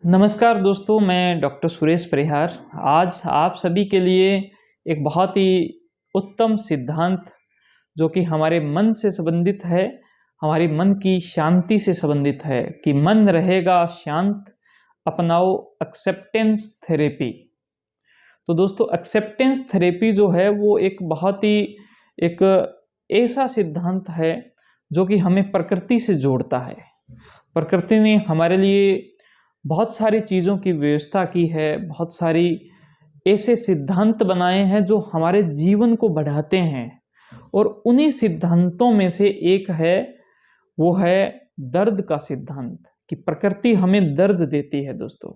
नमस्कार दोस्तों, मैं डॉक्टर सुरेश परिहार आज आप सभी के लिए एक बहुत ही उत्तम सिद्धांत जो कि हमारे मन से संबंधित है, हमारी मन की शांति से संबंधित है कि मन रहेगा शांत, अपनाओ एक्सेप्टेंस थेरेपी। तो दोस्तों, एक्सेप्टेंस थेरेपी जो है वो एक बहुत ही एक ऐसा सिद्धांत है जो कि हमें प्रकृति से जोड़ता है। प्रकृति ने हमारे लिए बहुत सारी चीज़ों की व्यवस्था की है, बहुत सारी ऐसे सिद्धांत बनाए हैं जो हमारे जीवन को बढ़ाते हैं। और उन्हीं सिद्धांतों में से एक है, वो है दर्द का सिद्धांत कि प्रकृति हमें दर्द देती है। दोस्तों,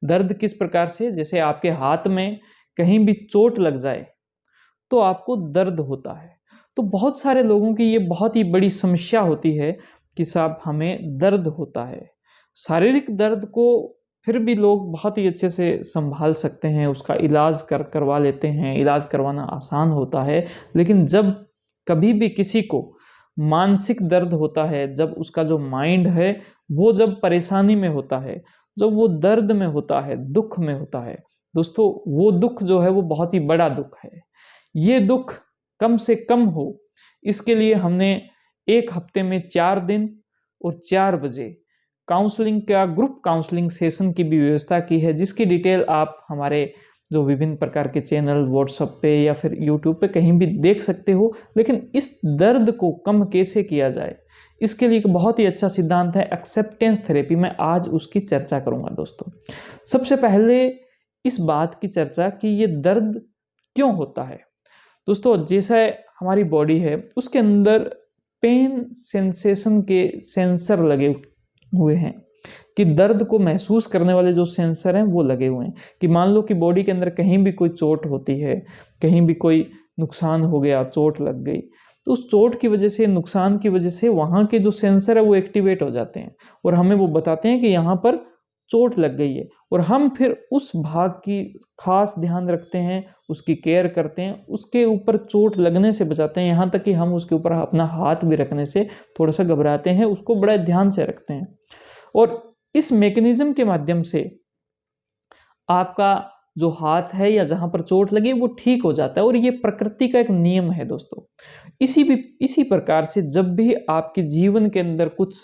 दर्द किस प्रकार से, जैसे आपके हाथ में कहीं भी चोट लग जाए तो आपको दर्द होता है। तो बहुत सारे लोगों की ये बहुत ही बड़ी समस्या होती है कि साहब हमें दर्द होता है। शारीरिक दर्द को फिर भी लोग बहुत ही अच्छे से संभाल सकते हैं, उसका इलाज करवा लेते हैं, इलाज करवाना आसान होता है। लेकिन जब कभी भी किसी को मानसिक दर्द होता है, जब उसका जो माइंड है वो जब परेशानी में होता है, जब वो दर्द में होता है, दुख में होता है, दोस्तों वो दुख जो है वो बहुत ही बड़ा दुख है। ये दुख कम से कम हो, इसके लिए हमने एक हफ्ते में 4 दिन और 4 बजे काउंसलिंग का ग्रुप काउंसलिंग सेशन की भी व्यवस्था की है, जिसकी डिटेल आप हमारे जो विभिन्न प्रकार के चैनल व्हाट्सएप पे या फिर यूट्यूब पे कहीं भी देख सकते हो। लेकिन इस दर्द को कम कैसे किया जाए, इसके लिए एक बहुत ही अच्छा सिद्धांत है एक्सेप्टेंस थेरेपी। मैं आज उसकी चर्चा करूंगा। दोस्तों, सबसे पहले इस बात की चर्चा कि ये दर्द क्यों होता है। दोस्तों, जैसा हमारी बॉडी है उसके अंदर पेन सेंसेशन के सेंसर लगे हुए हैं कि दर्द को महसूस करने वाले जो सेंसर हैं वो लगे हुए हैं कि मान लो कि बॉडी के अंदर कहीं भी कोई चोट होती है, कहीं भी कोई नुकसान हो गया, चोट लग गई, तो उस चोट की वजह से, नुकसान की वजह से वहाँ के जो सेंसर है वो एक्टिवेट हो जाते हैं और हमें वो बताते हैं कि यहाँ पर चोट लग गई है। और हम फिर उस भाग की खास ध्यान रखते हैं, उसकी केयर करते हैं, उसके ऊपर चोट लगने से बचाते हैं। यहाँ तक कि हम उसके ऊपर अपना हाथ भी रखने से थोड़ा सा घबराते हैं, उसको बड़ा ध्यान से रखते हैं। और इस मैकेनिज्म के माध्यम से आपका जो हाथ है या जहां पर चोट लगी वो ठीक हो जाता है। और ये प्रकृति का एक नियम है। दोस्तों, इसी प्रकार से जब भी आपके जीवन के अंदर कुछ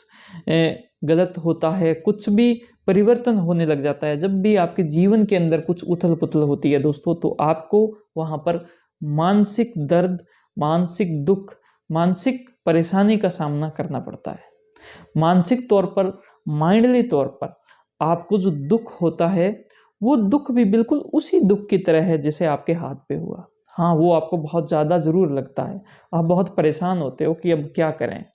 गलत होता है, कुछ भी परिवर्तन होने लग जाता है, जब भी आपके जीवन के अंदर कुछ उथल पुथल होती है दोस्तों, तो आपको वहां पर मानसिक दर्द, मानसिक दुख, मानसिक परेशानी का सामना करना पड़ता है। मानसिक तौर पर, माइंडली तौर पर आपको जो दुख होता है वो दुख भी बिल्कुल उसी दुख की तरह है जैसे आपके हाथ पे हुआ। हाँ, वो आपको बहुत ज़्यादा ज़रूर लगता है, आप बहुत परेशान होते हो कि अब क्या करें।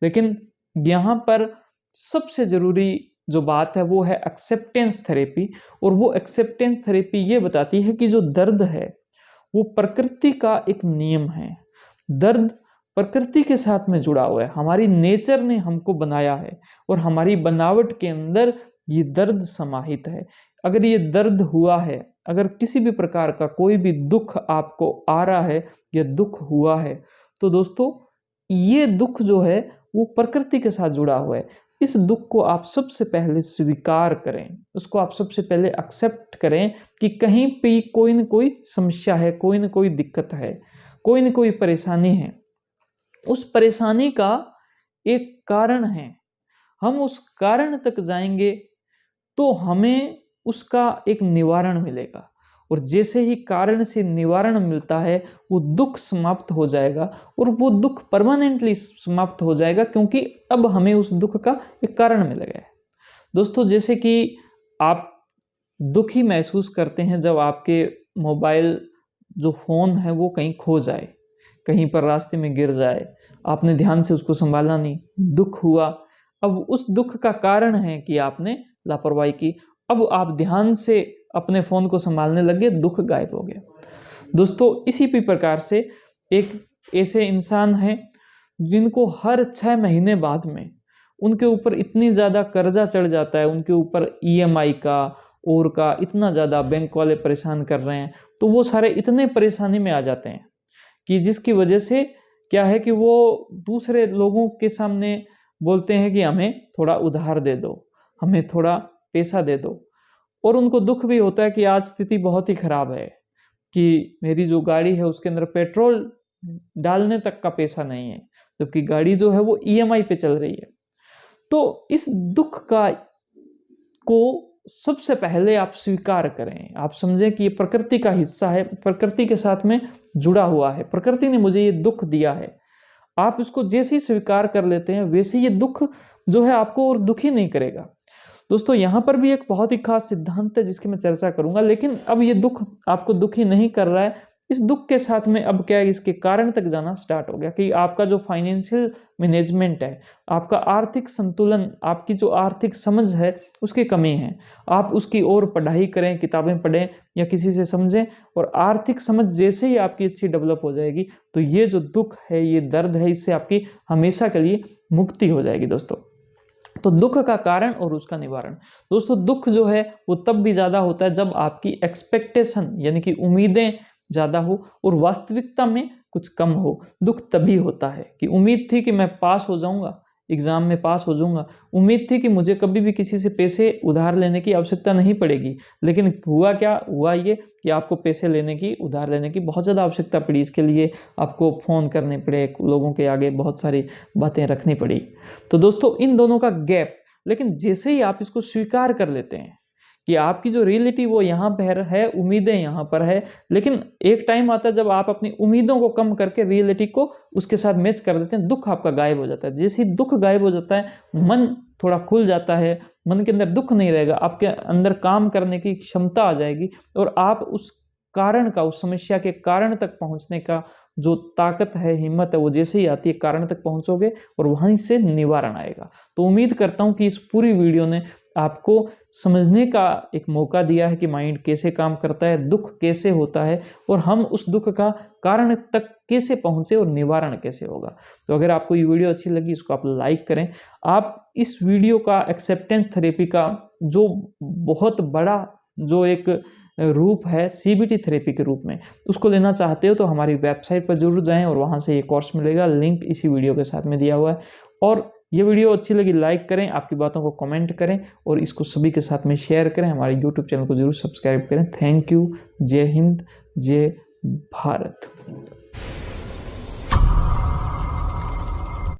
लेकिन यहाँ पर सबसे ज़रूरी जो बात है वो है एक्सेप्टेंस थेरेपी। और वो एक्सेप्टेंस थेरेपी ये बताती है कि जो दर्द है वो प्रकृति का एक नियम है। दर्द प्रकृति के साथ में जुड़ा हुआ है, हमारी नेचर ने हमको बनाया है और हमारी बनावट के अंदर ये दर्द समाहित है। अगर ये दर्द हुआ है, अगर किसी भी प्रकार का कोई भी दुख आपको आ रहा है या दुख हुआ है, तो दोस्तों ये दुख जो है वो प्रकृति के साथ जुड़ा हुआ है। इस दुख को आप सबसे पहले स्वीकार करें, उसको आप सबसे पहले एक्सेप्ट करें कि कहीं पे कोई न कोई समस्या है, कोई न कोई दिक्कत है, कोई न कोई परेशानी है। उस परेशानी का एक कारण है, हम उस कारण तक जाएंगे तो हमें उसका एक निवारण मिलेगा। और जैसे ही कारण से निवारण मिलता है वो दुख समाप्त हो जाएगा और वो दुख परमानेंटली समाप्त हो जाएगा, क्योंकि अब हमें उस दुख का एक कारण मिल गया है। दोस्तों, जैसे कि आप दुखी महसूस करते हैं जब आपके मोबाइल जो फ़ोन है वो कहीं खो जाए, कहीं पर रास्ते में गिर जाए, आपने ध्यान से उसको संभाला नहीं, दुख हुआ। अब उस दुख का कारण है कि आपने लापरवाही की। अब आप ध्यान से अपने फ़ोन को संभालने लगे, दुख गायब हो गया। दोस्तों, इसी भी प्रकार से एक ऐसे इंसान हैं जिनको हर 6 महीने बाद में उनके ऊपर इतनी ज़्यादा कर्जा चढ़ जाता है, उनके ऊपर ईएमआई का और का इतना ज़्यादा बैंक वाले परेशान कर रहे हैं, तो वो सारे इतने परेशानी में आ जाते हैं कि जिसकी वजह से क्या है कि वो दूसरे लोगों के सामने बोलते हैं कि हमें थोड़ा उधार दे दो, हमें थोड़ा पैसा दे दो, और उनको दुख भी होता है कि आज स्थिति बहुत ही खराब है कि मेरी जो गाड़ी है उसके अंदर पेट्रोल डालने तक का पैसा नहीं है, जबकि गाड़ी जो है वो ईएमआई पे चल रही है। तो इस दुख को सबसे पहले आप स्वीकार करें, आप समझें कि ये प्रकृति का हिस्सा है, प्रकृति के साथ में जुड़ा हुआ है, प्रकृति ने मुझे ये दुख दिया है। आप इसको जैसे ही स्वीकार कर लेते हैं वैसे ये दुख जो है आपको और दुखी नहीं करेगा। दोस्तों यहाँ पर भी एक बहुत ही खास सिद्धांत है जिसकी मैं चर्चा करूंगा, लेकिन अब ये दुख आपको दुखी नहीं कर रहा है। इस दुख के साथ में अब क्या है, इसके कारण तक जाना स्टार्ट हो गया कि आपका जो फाइनेंशियल मैनेजमेंट है, आपका आर्थिक संतुलन, आपकी जो आर्थिक समझ है उसकी कमी है। आप उसकी ओर पढ़ाई करें, किताबें पढ़ें या किसी से समझें, और आर्थिक समझ जैसे ही आपकी अच्छी डेवलप हो जाएगी तो ये जो दुख है, ये दर्द है, इससे आपकी हमेशा के लिए मुक्ति हो जाएगी। दोस्तों तो दुख का कारण और उसका निवारण। दोस्तों दुख जो है वो तब भी ज़्यादा होता है जब आपकी एक्सपेक्टेशन यानी कि उम्मीदें ज़्यादा हो और वास्तविकता में कुछ कम हो। दुख तभी होता है कि उम्मीद थी कि मैं पास हो जाऊंगा, एग्ज़ाम में पास हो जाऊंगा, उम्मीद थी कि मुझे कभी भी किसी से पैसे उधार लेने की आवश्यकता नहीं पड़ेगी, लेकिन हुआ क्या, हुआ ये कि आपको पैसे लेने की, उधार लेने की बहुत ज़्यादा आवश्यकता पड़ी। इसके लिए आपको फ़ोन करने पड़े, लोगों के आगे बहुत सारी बातें रखनी पड़ी। तो दोस्तों इन दोनों का गैप, लेकिन जैसे ही आप इसको स्वीकार कर लेते हैं कि आपकी जो रियलिटी वो यहाँ पर है, उम्मीदें यहाँ पर है, लेकिन एक टाइम आता है जब आप अपनी उम्मीदों को कम करके रियलिटी को उसके साथ मैच कर देते हैं, दुख आपका गायब हो जाता है। जैसे ही दुख गायब हो जाता है, मन थोड़ा खुल जाता है, मन के अंदर दुख नहीं रहेगा, आपके अंदर काम करने की क्षमता आ जाएगी और आप उस कारण का, उस समस्या के कारण तक पहुंचने का जो ताकत है, हिम्मत है, वो जैसे ही आती है कारण तक पहुंचोगे और वहीं से निवारण आएगा। तो उम्मीद करता हूं कि इस पूरी वीडियो ने आपको समझने का एक मौका दिया है कि माइंड कैसे काम करता है, दुख कैसे होता है और हम उस दुख का कारण तक कैसे पहुंचे और निवारण कैसे होगा। तो अगर आपको ये वीडियो अच्छी लगी इसको आप लाइक करें। आप इस वीडियो का एक्सेप्टेंस थेरेपी का जो बहुत बड़ा जो एक रूप है सीबीटी थेरेपी के रूप में, उसको लेना चाहते हो तो हमारी वेबसाइट पर जरूर जाएं और वहां से ये कोर्स मिलेगा, लिंक इसी वीडियो के साथ में दिया हुआ है। और ये वीडियो अच्छी लगी लाइक करें, आपकी बातों को कमेंट करें और इसको सभी के साथ में शेयर करें। हमारे यूट्यूब चैनल को जरूर सब्सक्राइब करें। Thank you. जय हिंद, जय भारत।